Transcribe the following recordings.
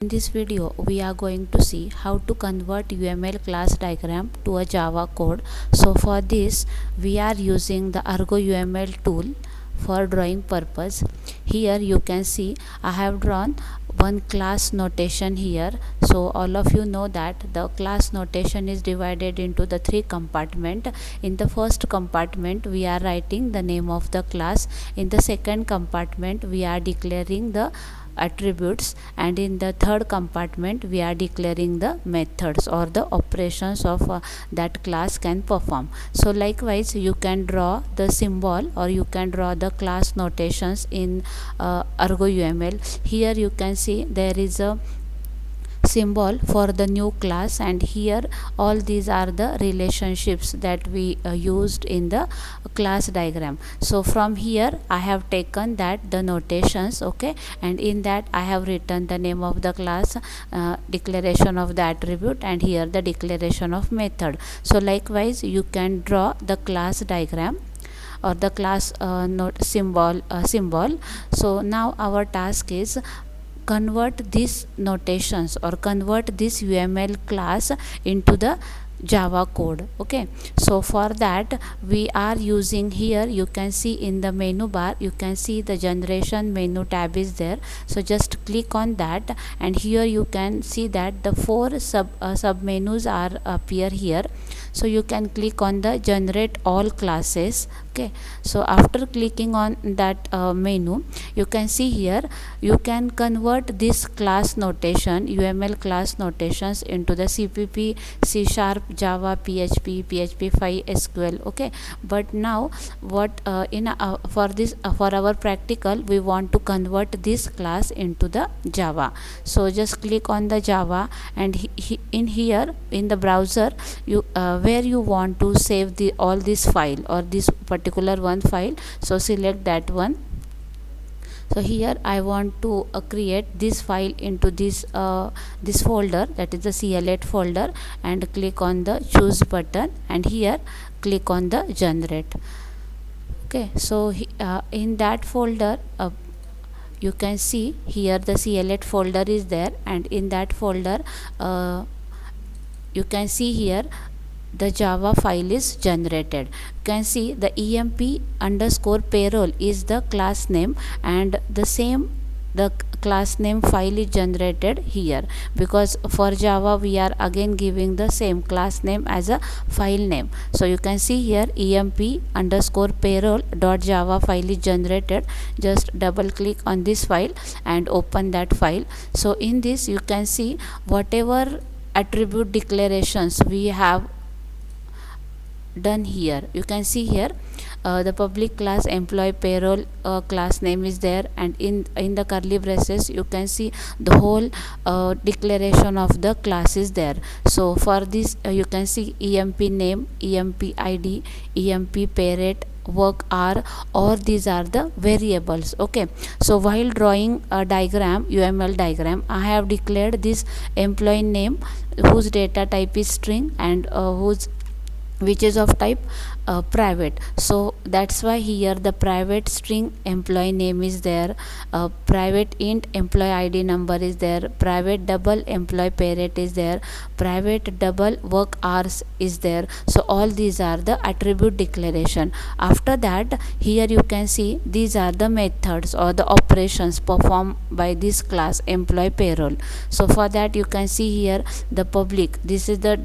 In this video, we are going to see how to convert UML class diagram to a Java code. So for this, we are using the Argo UML tool for drawing purpose. Here you can see I have drawn one class notation here. So all of you know that the class notation is divided into the three compartment. In the first compartment, we are writing the name of the class. In the second compartment, we are declaring the attributes, and in the third compartment we are declaring the methods or the operations of that class can perform. So likewise, you can draw the symbol or you can draw the class notations in Argo UML. Here you can see there is a symbol for the new class, and here all these are the relationships that we used in the class diagram. So from here I have taken that the notations, okay, and in that I have written the name of the class, declaration of the attribute, and here the declaration of method. So likewise, you can draw the class diagram or the class symbol. So now our task is convert these notations or convert this UML class into the Java code. Okay, so for that we are using, here you can see in the menu bar, you can see the generation menu tab is there. So just click on that, and here you can see that the four sub menus are appear here. So you can click on the generate all classes. Okay, so after clicking on that menu, you can see here you can convert this class notation, UML class notations, into the CPP, C#, Java, PHP, PHP5, SQL. Okay, but now what for our practical, we want to convert this class into the Java. So just click on the Java, and in here in the browser, you where you want to save the all this file or this particular one file, so select that one. So here I want to create this file into this folder, that is the CL8 folder, and click on the choose button, and here click on the generate. Okay, so in that folder you can see here the CL8 folder is there, and in that folder you can see here the Java file is generated. You can see the emp_payroll is the class name, and the class name file is generated here, because for Java we are again giving the same class name as a file name. So you can see here emp_payroll.java file is generated. Just double click on this file and open that file. So in this you can see whatever attribute declarations we have done here. You can see here the public class employee payroll class name is there, and in the curly braces you can see the whole declaration of the class is there. So for this you can see emp name, emp id, emp pay rate, work hour, or these are the variables. Okay, so while drawing a diagram, UML diagram, I have declared this employee name whose data type is string, and which is of type private. So that's why here the private string employee name is there, private int employee id number is there, private double employee pay rate is there, private double work hours is there. So all these are the attribute declaration. After that, here you can see these are the methods or the operations performed by this class employee payroll. So for that you can see here the public, this is the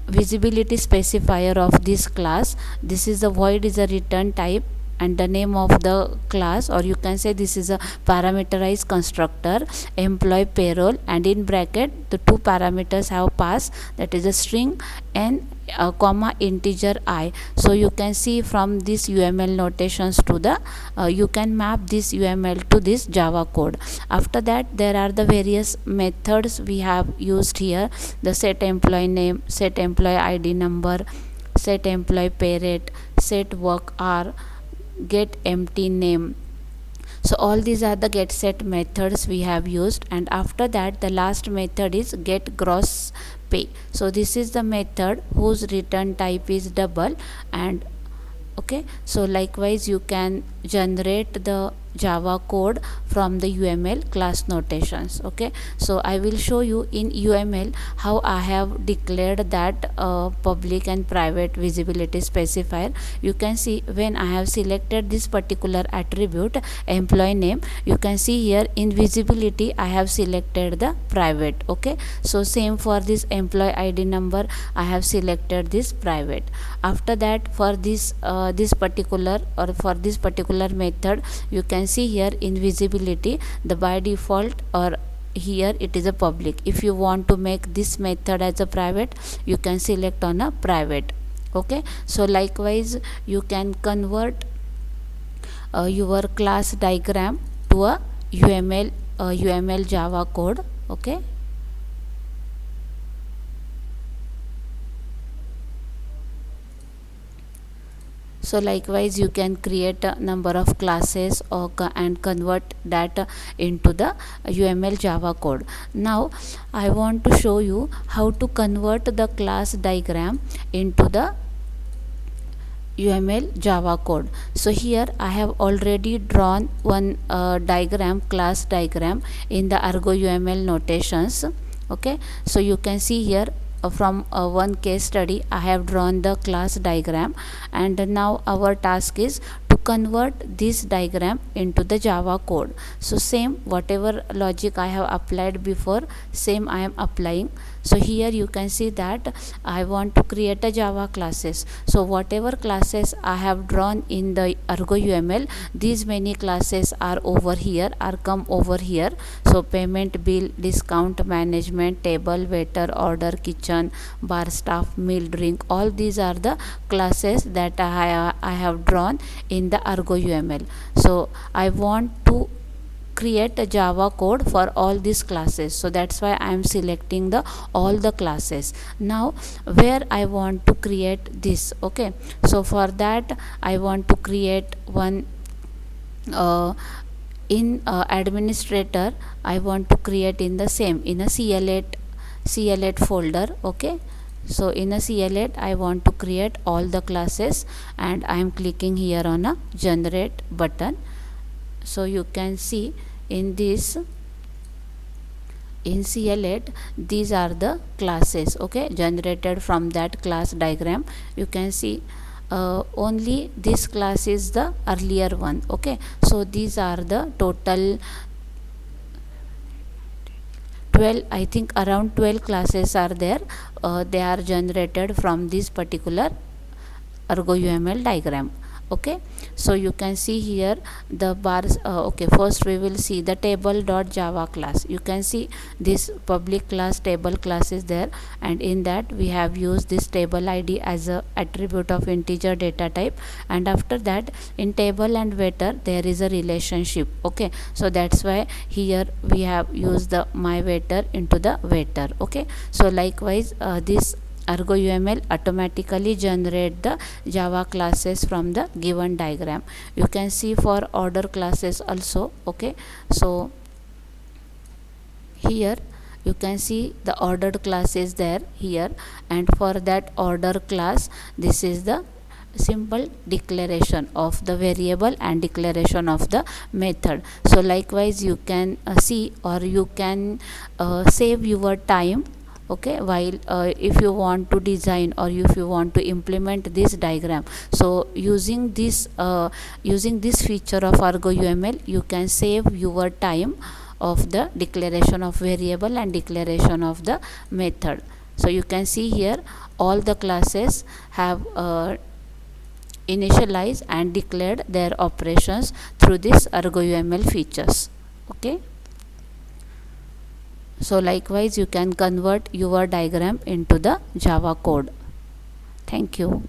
visibility specifier of this class. This is the void is a return type and the name of the class, or you can say this is a parameterized constructor employee payroll, and in bracket the two parameters have passed, that is a string and comma integer I. So you can see from this UML notations to the you can map this UML to this Java code. After that, there are the various methods we have used here: the set employee name, set employee ID number, set employee pay rate, set work hour, get empty name. So all these are the get set methods we have used, and after that the last method is get gross pay. So this is the method whose return type is double, and okay, so likewise you can generate the Java code from the UML class notations. Okay, so I will show you in UML how I have declared that public and private visibility specifier. You can see when I have selected this particular attribute employee name, you can see here in visibility I have selected the private. Okay, so same for this employee ID number, I have selected this private. After that, for this particular method, you can see here in visibility the by default or here it is a public. If you want to make this method as a private, you can select on a private. Okay, so likewise you can convert your class diagram to a UML Java code. Okay, so likewise you can create a number of classes and convert that into the UML Java code. Now I want to show you how to convert the class diagram into the UML Java code. So here I have already drawn one class diagram in the Argo UML notations. Okay, so you can see here from one case study I have drawn the class diagram, and now our task is to convert this diagram into the Java code. So same whatever logic I have applied before, same I am applying. So here you can see that I want to create a Java classes. So whatever classes I have drawn in the Argo UML, these many classes are over here, are come over here. So payment, bill, discount, management, table, waiter, order, kitchen, bar staff, meal, drink, all these are the classes that I have drawn in the Argo UML. So I want to create a Java code for all these classes, so that's why I am selecting the all the classes. Now where I want to create this, okay, so for that I want to create one in administrator. I want to create in the same in a CL8 folder. Okay, so in a CL8 I want to create all the classes, and I am clicking here on a generate button. So you can see in this in CL8 these are the classes, okay, generated from that class diagram. You can see only this class is the earlier one. Okay, so these are the total 12, I think around 12 classes are there. They are generated from this particular Argo UML diagram. Okay, so you can see here the bars. Okay, first we will see the table.java class. You can see this public class table class is there, and in that we have used this table ID as a attribute of integer data type, and after that in table and waiter there is a relationship. Okay, so that's why here we have used the my waiter into the waiter. Okay, so likewise this Argo UML automatically generate the Java classes from the given diagram. You can see for order classes also. Okay, so here you can see the ordered class is there here, and for that order class this is the simple declaration of the variable and declaration of the method. So likewise you can see, or you can save your time. Okay, while if you want to design or if you want to implement this diagram, so using this feature of Argo UML, you can save your time of the declaration of variable and declaration of the method. So you can see here all the classes have initialized and declared their operations through this Argo UML features. Okay, so likewise you can convert your diagram into the Java code. Thank you.